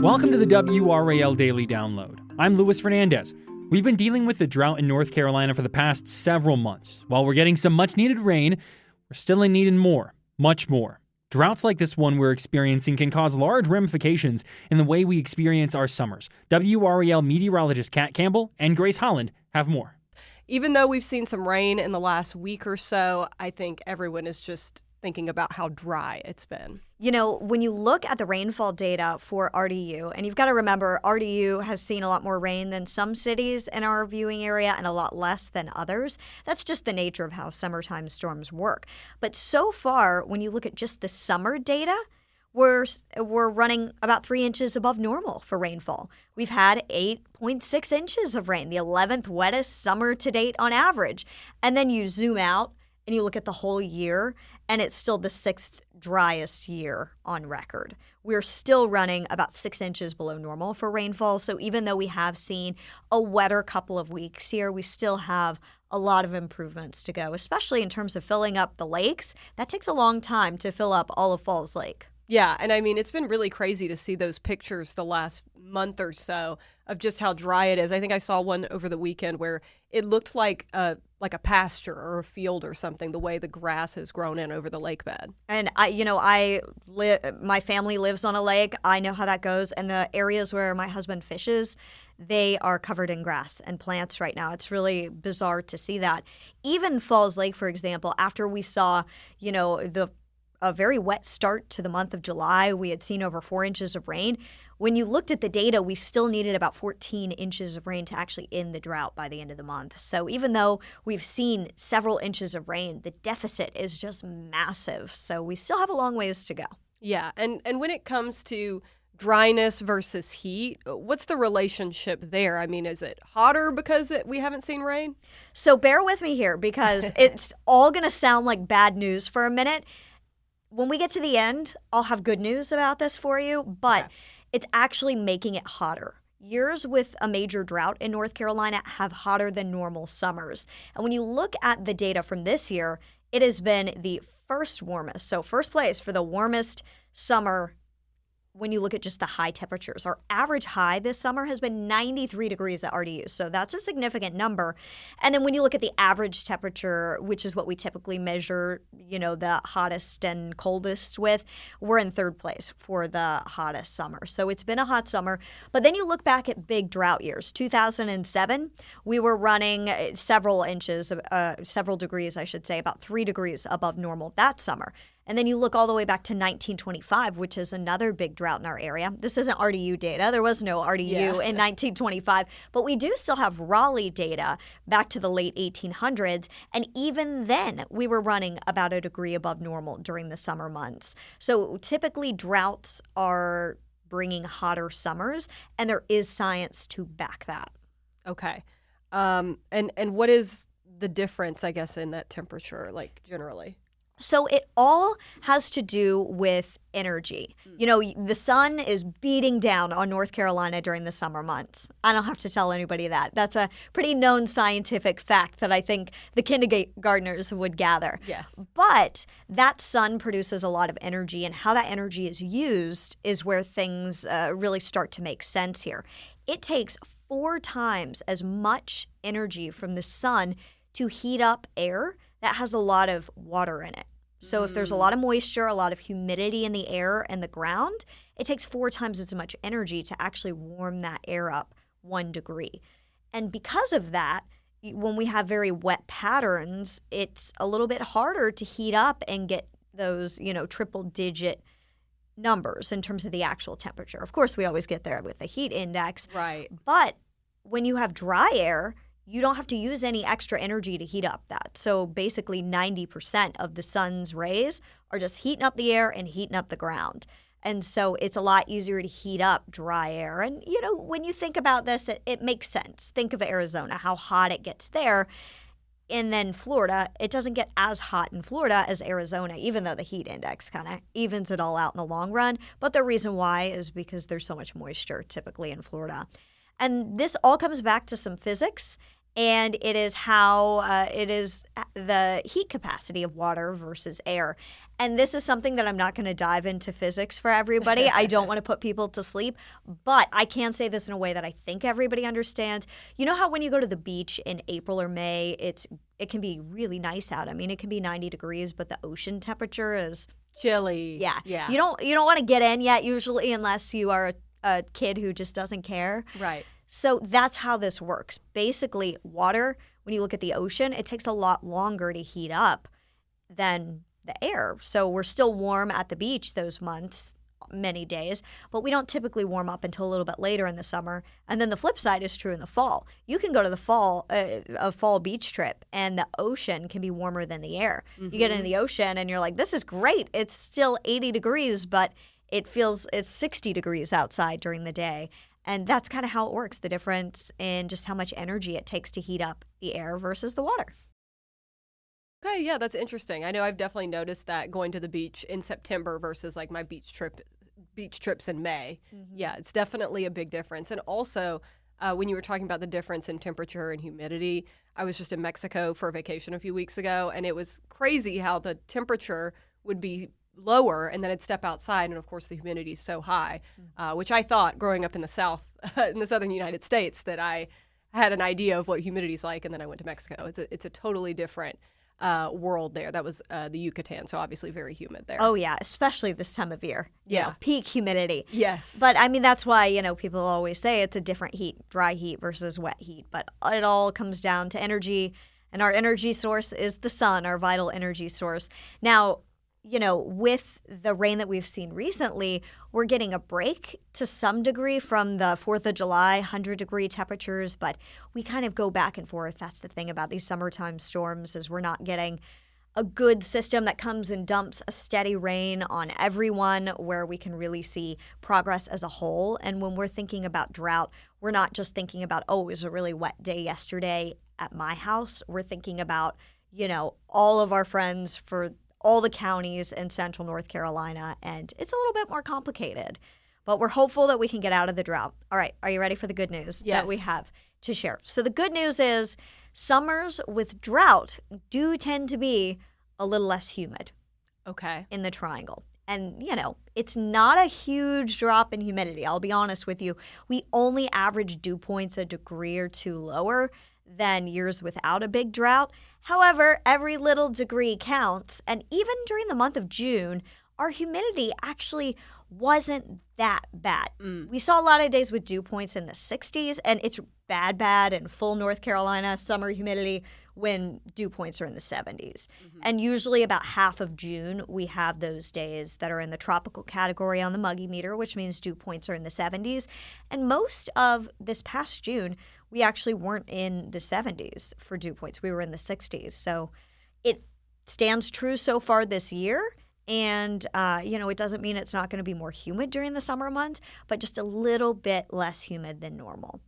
Welcome to the WRAL Daily Download. I'm Luis Fernandez. We've been dealing with the drought in North Carolina for the past several months. While we're getting some much-needed rain, we're still in need of more, much more. Droughts like this one we're experiencing can cause large ramifications in the way we experience our summers. WRAL meteorologist Campbell and Holland have more. Even though we've seen some rain in the last week or so, I think everyone is just thinking about how dry it's been. You know, when you look at the rainfall data for RDU, and you've got to remember RDU has seen a lot more rain than some cities in our viewing area and a lot less than others. That's just the nature of how summertime storms work. But so far, when you look at just the summer data, we're running about 3 inches above normal for rainfall. We've had 8.6 inches of rain, the 11th wettest summer to date on average. And then you zoom out and you look at the whole year, and it's still the 6th driest year on record. We're still running about 6 inches below normal for rainfall. So even though we have seen a wetter couple of weeks here, we still have a lot of improvements to go, especially in terms of filling up the lakes. That takes a long time to fill up all of Falls Lake. Yeah, and I mean, it's been really crazy to see those pictures the last month or so of just how dry it is. I think I saw one over the weekend where it looked like a pasture or a field or something, the way the grass has grown in over the lake bed. And my family lives on a lake. I know how that goes. And the areas where my husband fishes, they are covered in grass and plants right now. It's really bizarre to see that. Even Falls Lake, for example, after we saw, a very wet start to the month of July. We had seen over 4 inches of rain. When you looked at the data, we still needed about 14 inches of rain to actually end the drought by the end of the month. So even though we've seen several inches of rain, the deficit is just massive. So we still have a long ways to go. Yeah, and when it comes to dryness versus heat, what's the relationship there? I mean, is it hotter because we haven't seen rain? So bear with me here because it's all going to sound like bad news for a minute. When we get to the end, I'll have good news about this for you, but it's actually making it hotter. Years with a major drought in North Carolina have hotter than normal summers. And when you look at the data from this year, it has been the first warmest. So first place for the warmest summer when you look at just the high temperatures. Our average high this summer has been 93 degrees at RDU, so that's a significant number. And then when you look at the average temperature, which is what we typically measure, the hottest and coldest with, we're in third place for the hottest summer. So it's been a hot summer. But then you look back at big drought years. 2007, we were running several degrees, I should say, about 3 degrees above normal that summer. And then you look all the way back to 1925, which is another big drought in our area. This isn't RDU data. There was no RDU in 1925. But we do still have Raleigh data back to the late 1800s. And even then, we were running about a degree above normal during the summer months. So typically, droughts are bringing hotter summers, and there is science to back that. Okay. And what is the difference, I guess, in that temperature, like generally? So it all has to do with energy. The sun is beating down on North Carolina during the summer months. I don't have to tell anybody that. That's a pretty known scientific fact that I think the kindergartners would gather. Yes. But that sun produces a lot of energy, and how that energy is used is where things really start to make sense here. It takes 4 times as much energy from the sun to heat up air that has a lot of water in it. So if there's a lot of moisture, a lot of humidity in the air and the ground, it takes 4 times as much energy to actually warm that air up 1 degree. And because of that, when we have very wet patterns, it's a little bit harder to heat up and get those, triple-digit numbers in terms of the actual temperature. Of course, we always get there with the heat index. Right. But when you have dry air, you don't have to use any extra energy to heat up that. So basically 90% of the sun's rays are just heating up the air and heating up the ground. And so it's a lot easier to heat up dry air. And, when you think about this, it makes sense. Think of Arizona, how hot it gets there. And then Florida, it doesn't get as hot in Florida as Arizona, even though the heat index kind of evens it all out in the long run. But the reason why is because there's so much moisture typically in Florida. And this all comes back to some physics, and it is how it is the heat capacity of water versus air. And this is something that I'm not going to dive into physics for everybody. I don't want to put people to sleep, but I can say this in a way that I think everybody understands. You know how when you go to the beach in April or May, it can be really nice out. I mean, it can be 90 degrees, but the ocean temperature is chilly. yeah. Yeah. You don't want to get in yet usually unless you are a kid who just doesn't care. Right. So that's how this works. Basically, water, when you look at the ocean, it takes a lot longer to heat up than the air. So we're still warm at the beach those months, many days, but we don't typically warm up until a little bit later in the summer. And then the flip side is true in the fall. You can go to a fall beach trip and the ocean can be warmer than the air. You get into the ocean and you're like, this is great. It's still 80 degrees, but it's 60 degrees outside during the day. And that's kind of how it works, the difference in just how much energy it takes to heat up the air versus the water. Okay, yeah, that's interesting. I know I've definitely noticed that going to the beach in September versus like my beach trips in May. Yeah, it's definitely a big difference. And also, when you were talking about the difference in temperature and humidity, I was just in Mexico for a vacation a few weeks ago, and it was crazy how the temperature would be lower and then it'd step outside, and of course the humidity is so high, which I thought growing up in the South, in the southern United States, that I had an idea of what humidity is like, and then I went to Mexico. It's a totally different world there. That was the Yucatan, so obviously very humid there. Oh, yeah, especially this time of year. You know, peak humidity. Yes. But, I mean, that's why, people always say it's a different heat, dry heat versus wet heat. But it all comes down to energy, and our energy source is the sun, our vital energy source. Now, with the rain that we've seen recently, we're getting a break to some degree from the 4th of July 100-degree temperatures, but we kind of go back and forth. That's the thing about these summertime storms, is we're not getting a good system that comes and dumps a steady rain on everyone where we can really see progress as a whole. And when we're thinking about drought, we're not just thinking about, oh, it was a really wet day yesterday at my house. We're thinking about, all of our friends for all the counties in central North Carolina, and it's a little bit more complicated. But we're hopeful that we can get out of the drought. All right, are you ready for the good news that we have to share? So the good news is summers with drought do tend to be a little less humid. Okay. In the triangle. And, it's not a huge drop in humidity. I'll be honest with you. We only average dew points a degree or two lower than years without a big drought. However, every little degree counts, and even during the month of June, our humidity actually wasn't that bad. We saw a lot of days with dew points in the 60s, and it's bad in full North Carolina summer humidity when dew points are in the 70s. And usually about half of June, we have those days that are in the tropical category on the muggy meter, which means dew points are in the 70s. And most of this past June, we actually weren't in the 70s for dew points. We were in the 60s. So it stands true so far this year. And, it doesn't mean it's not going to be more humid during the summer months, but just a little bit less humid than normal.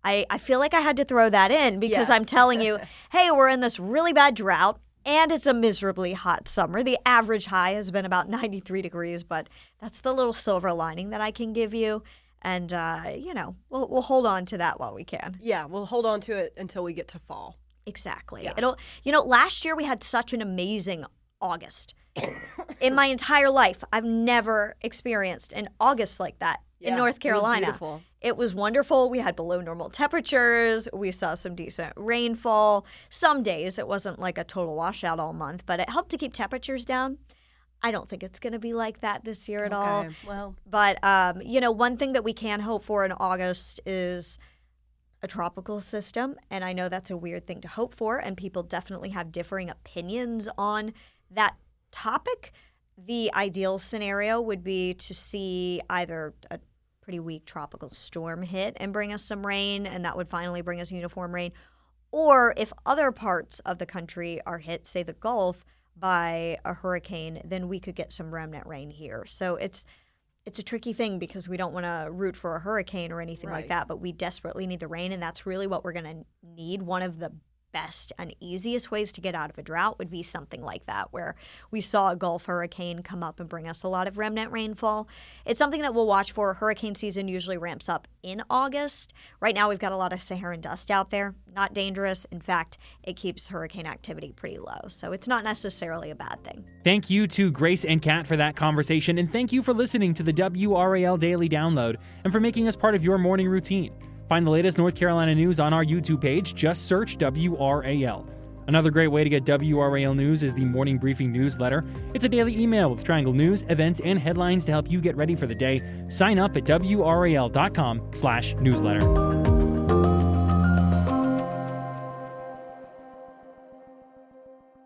I feel like I had to throw that in because I'm telling you, hey, we're in this really bad drought and it's a miserably hot summer. The average high has been about 93 degrees, but that's the little silver lining that I can give you. And, we'll hold on to that while we can. Yeah, we'll hold on to it until we get to fall. Exactly. Yeah. Last year we had such an amazing August. In my entire life, I've never experienced an August like that in North Carolina. It was beautiful. It was wonderful. We had below normal temperatures. We saw some decent rainfall. Some days it wasn't like a total washout all month, but it helped to keep temperatures down. I don't think it's going to be like that this year at all. Well, but, one thing that we can hope for in August is a tropical system. And I know that's a weird thing to hope for, and people definitely have differing opinions on that topic. The ideal scenario would be to see either a pretty weak tropical storm hit and bring us some rain, and that would finally bring us uniform rain. Or if other parts of the country are hit, say the Gulf, by a hurricane, then we could get some remnant rain here. So it's a tricky thing because we don't want to root for a hurricane or anything like that, but we desperately need the rain, and that's really what we're going to need. One of the best and easiest ways to get out of a drought would be something like that, where we saw a Gulf hurricane come up and bring us a lot of remnant rainfall. It's something that we'll watch for. Hurricane season usually ramps up in August. Right now, we've got a lot of Saharan dust out there. Not dangerous. In fact, it keeps hurricane activity pretty low. So it's not necessarily a bad thing. Thank you to Grace and Kat for that conversation, and thank you for listening to the WRAL Daily Download and for making us part of your morning routine. Find the latest North Carolina news on our YouTube page. Just search WRAL. Another great way to get WRAL news is the Morning Briefing newsletter. It's a daily email with Triangle news, events, and headlines to help you get ready for the day. Sign up at WRAL.com/newsletter.